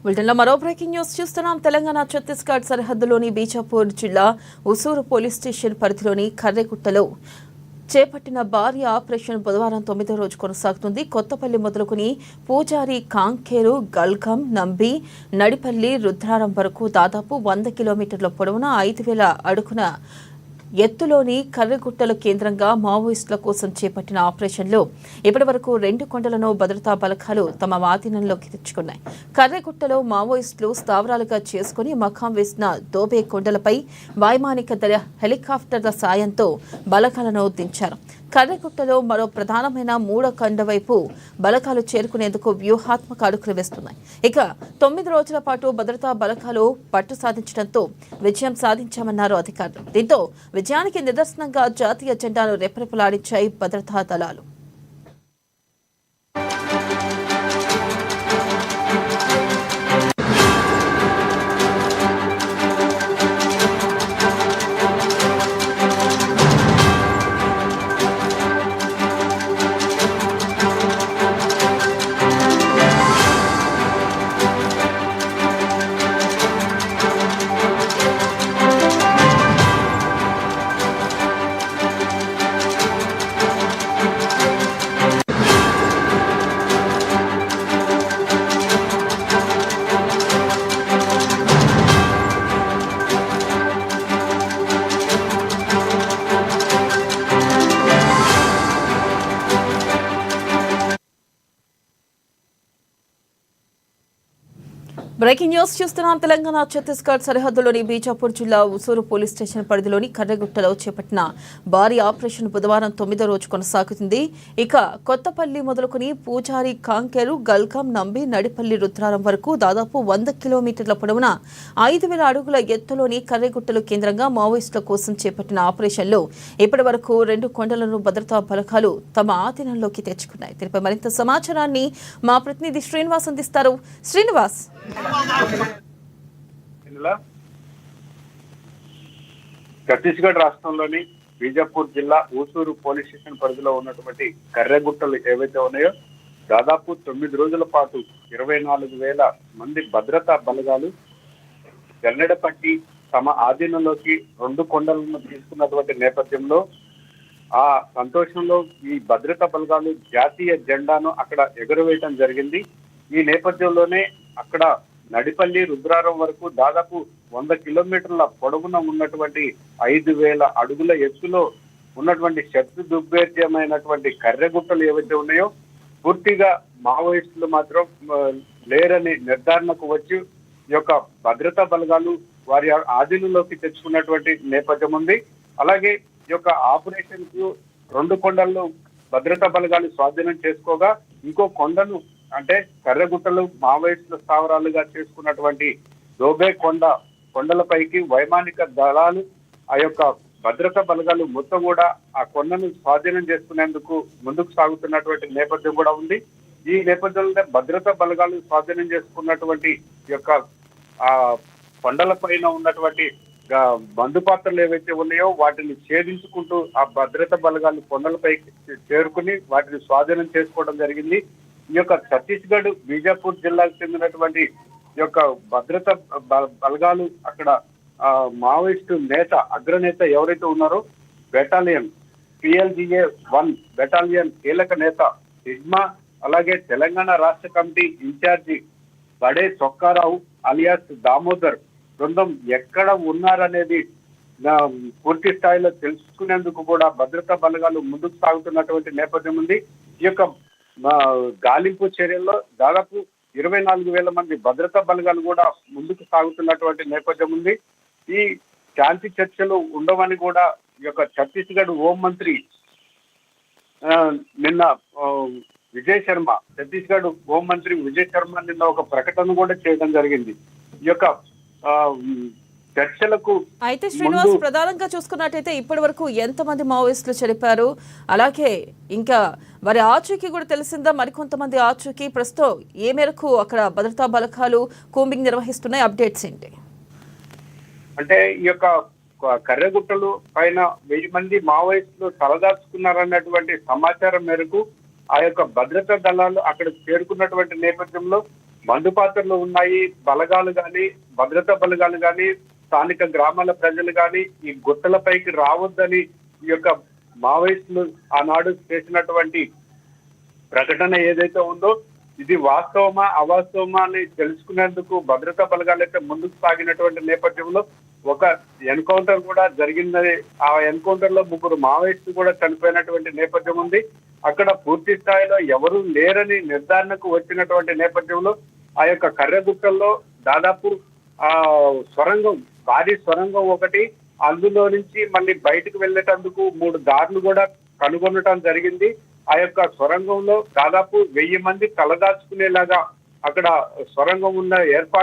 బులెటిన్లో మరో breaking news చూస్తున్నాం. తెలంగాణ ఛత్తీస్గఢ్ సరిహద్దులోని బీజాపూర్ జిల్లా ఉసూరు పోలీస్ స్టేషన్ పరిధిలోని కర్రెగుట్టలో చేపట్టిన భారీ ఆపరేషన్ బుధవారం 9వ రోజు కొనసాగుతుంది. కొత్తపల్లి మొదలుకుని పూజారి, కాంకేరు, గల్గం, నంబి, నడిపల్లి, రుద్రారం వరకు దాదాపు 100 కిలోమీటర్ల పొడవున 5,000 అడుగున ఎత్తులోని కర్రెగుట్టల కేంద్రంగా మావోయిస్టుల కోసం చేపట్టిన ఆపరేషన్లో ఇప్పటి వరకు 2 కొండలను భద్రతా బలగాలు తమ ఆధీనంలోకి తెచ్చుకున్నాయి. కర్రెగుట్టలో మావోయిస్టులు స్థావరాలుగా చేసుకుని మకాం వేసిన దోబే కొండలపై వైమానిక దళ హెలికాప్టర్ల సాయంతో బలగాలను దించారు. కర్రెగుట్టలో మరో ప్రధానమైన 3వ కొండ వైపు బలగాలు చేరుకునేందుకు వ్యూహాత్మక అడుగులు వేస్తున్నాయి. ఇక 9 రోజుల పాటు భద్రతా బలగాలు పట్టు సాధించడంతో విజయం సాధించామన్నారు అధికారులు. దీంతో విజయానికి నిదర్శనంగా జాతీయ జెండాను రెపరెపలాడించాయి భద్రతా దళాలు. బ్రేకింగ్ న్యూస్ చూస్తున్నాం. తెలంగాణ ఛత్తీస్గఢ్ సరిహద్దులోని బీజాపూర్ జిల్లా ఉసూరు పోలీస్ స్టేషన్ పరిధిలోని కర్రెగుట్టలో చేపట్టిన భారీ ఆపరేషన్ బుధవారం 9వ రోజు కొనసాగుతుంది. ఇక కొత్తపల్లి మొదలుకుని పూజారి, కాంకేరు, గల్గం, నంబి, నడిపల్లి, రుద్రారం వరకు దాదాపు 100 కిలోమీటర్ల పొడవున 5,000 అడుగుల ఎత్తులోని కర్రెగుట్టలు కేంద్రంగా మావోయిస్టుల కోసం చేపట్టిన ఆపరేషన్లో ఇప్పటి వరకు 2 కొండలను భద్రతా బలగాలు తమ ఆధీనంలోకి తెచ్చుకున్నాయి. దీనిపై మరింత సమాచారాన్ని మా ప్రతినిధి శ్రీనివాస్ అందిస్తారు. శ్రీనివాస్, ఛత్తీస్గఢ్ రాష్ట్రంలోని బీజాపూర్ జిల్లా ఊసూరు పోలీస్ స్టేషన్ పరిధిలో ఉన్నటువంటి కర్రెగుట్టలు ఏవైతే ఉన్నాయో దాదాపు 9 రోజుల పాటు 24,000 మంది భద్రతా బలగాలు జల్లెడ పట్టి తమ ఆధీనంలోకి 2 కొండలను తీసుకున్నటువంటి నేపథ్యంలో ఆ సంతోషంలో ఈ భద్రతా బలగాలు జాతీయ జెండాను అక్కడ ఎగురవేయడం జరిగింది. ఈ నేపథ్యంలోనే అక్కడ నడిపల్లి, రుద్రారం వరకు దాదాపు 100 కిలోమీటర్ల పొడవున ఉన్నటువంటి 5,000 అడుగుల ఎత్తులో ఉన్నటువంటి శత్రు దుర్భేద్యమైనటువంటి కర్రెగుట్టలు ఏవైతే ఉన్నాయో పూర్తిగా మావోయిస్టులు మాత్రం లేరని నిర్ధారణకు వచ్చి ఈ యొక్క భద్రతా బలగాలు వారి ఆధీనంలోకి తెచ్చుకున్నటువంటి నేపథ్యం ఉంది. అలాగే ఈ యొక్క ఆపరేషన్ కు 2 కొండలను భద్రతా బలగాలు స్వాధీనం చేసుకోగా ఇంకో కొండను అంటే కర్రెగుట్టలు మావోయిస్టుల స్థావరాలుగా చేసుకున్నటువంటి దోబే కొండలపైకి వైమానిక దళాలు ఆ యొక్క భద్రతా బలగాలు మొత్తం కూడా ఆ కొండను స్వాధీనం చేసుకునేందుకు ముందుకు సాగుతున్నటువంటి నేపథ్యం కూడా ఉంది. ఈ నేపథ్యంలో భద్రతా బలగాలు స్వాధీనం చేసుకున్నటువంటి యొక్క ఆ కొండల పైన ఉన్నటువంటి బంధుపాత్రలు ఏవైతే ఉన్నాయో వాటిని ఛేదించుకుంటూ ఆ భద్రతా బలగాలు కొండలపైకి చేరుకుని వాటిని స్వాధీనం చేసుకోవడం జరిగింది. ఈ యొక్క ఛత్తీస్గఢ్ బీజాపూర్ జిల్లాకు చెందినటువంటి ఈ యొక్క భద్రతా బలగాలు అక్కడ మావోయిస్టు నేత అగ్రనేత ఎవరైతే ఉన్నారో బెటాలియన్ PLGA 1 బెటాలియన్ కీలక నేత సిగ్మా, అలాగే తెలంగాణ రాష్ట్ర కమిటీ ఇన్ఛార్జి బడే చొక్కారావు అలియాస్ దామోదర్ బృందం ఎక్కడ ఉన్నారనేది పూర్తి స్థాయిలో తెలుసుకునేందుకు కూడా భద్రతా బలగాలు ముందుకు సాగుతున్నటువంటి నేపథ్యం ఉంది. ఈ యొక్క గాలింపు చర్యల్లో దాదాపు 24,000 మంది భద్రతా బలగాలు కూడా ముందుకు సాగుతున్నటువంటి నేపథ్యం ఉంది. ఈ శాంతి చర్చలు ఉండవని కూడా ఈ యొక్క ఛత్తీస్గఢ్ హోంమంత్రి నిన్న ఛత్తీస్గఢ్ హోంమంత్రి విజయ్ శర్మ నిన్న ఒక ప్రకటన కూడా చేయడం జరిగింది. ఈ యొక్క చర్చలకు అయితే శ్రీనివాస్, ప్రధానంగా చూసుకున్నట్టయితే ఇప్పటి వరకు ఎంతమంది మావోయిస్టులు చనిపోయారు, అలాగే ఇంకా వారి ఆచూకీ కూడా తెలిసిందా? మరికొంతమంది ఆచూకీ ప్రస్తుతం ఏ మేరకు అక్కడ భద్రతా బలగాలు కూంబింగ్ నిర్వహిస్తున్నాయి? అప్డేట్స్ ఏంటి? అంటే ఈ యొక్క కర్రెగుట్టలు పైన 1000 మంది మావోయిస్టులు తలదాచుకున్నారన్నటువంటి సమాచారం మేరకు ఆ యొక్క భద్రతా దళాలు అక్కడ చేరుకున్నటువంటి నేపథ్యంలో మందు పాత్రలు ఉన్నాయి. బలగాలు కానీ, భద్రతా బలగాలు కానీ, స్థానిక గ్రామాల ప్రజలు కానీ ఈ గుట్టలపైకి రావద్దని ఈ యొక్క మావోయిస్టులు ఆనాడు చేసినటువంటి ప్రకటన ఏదైతే ఉందో ఇది వాస్తవమా అవాస్తవమా అని తెలుసుకునేందుకు భద్రతా బలగాలు అయితే ముందుకు సాగినటువంటి నేపథ్యంలో ఒక ఎన్కౌంటర్ కూడా జరిగిందని, ఆ ఎన్కౌంటర్ లో 3 మావోయిస్టులు కూడా చనిపోయినటువంటి నేపథ్యం ఉంది. అక్కడ పూర్తి స్థాయిలో ఎవరు లేరని నిర్ధారణకు వచ్చినటువంటి నేపథ్యంలో ఆ యొక్క కర్రెగుట్టల్లో దాదాపు సొరంగం, భారీ సొరంగం ఒకటి, అందులో నుంచి మళ్ళీ బయటకు వెళ్ళేటందుకు 3 దారులు కూడా కనుగొనటం జరిగింది. ఆ యొక్క సొరంగంలో దాదాపు 1000 మంది తలదాచుకునేలాగా అక్కడ సొరంగం ఉన్న ఏర్పాటు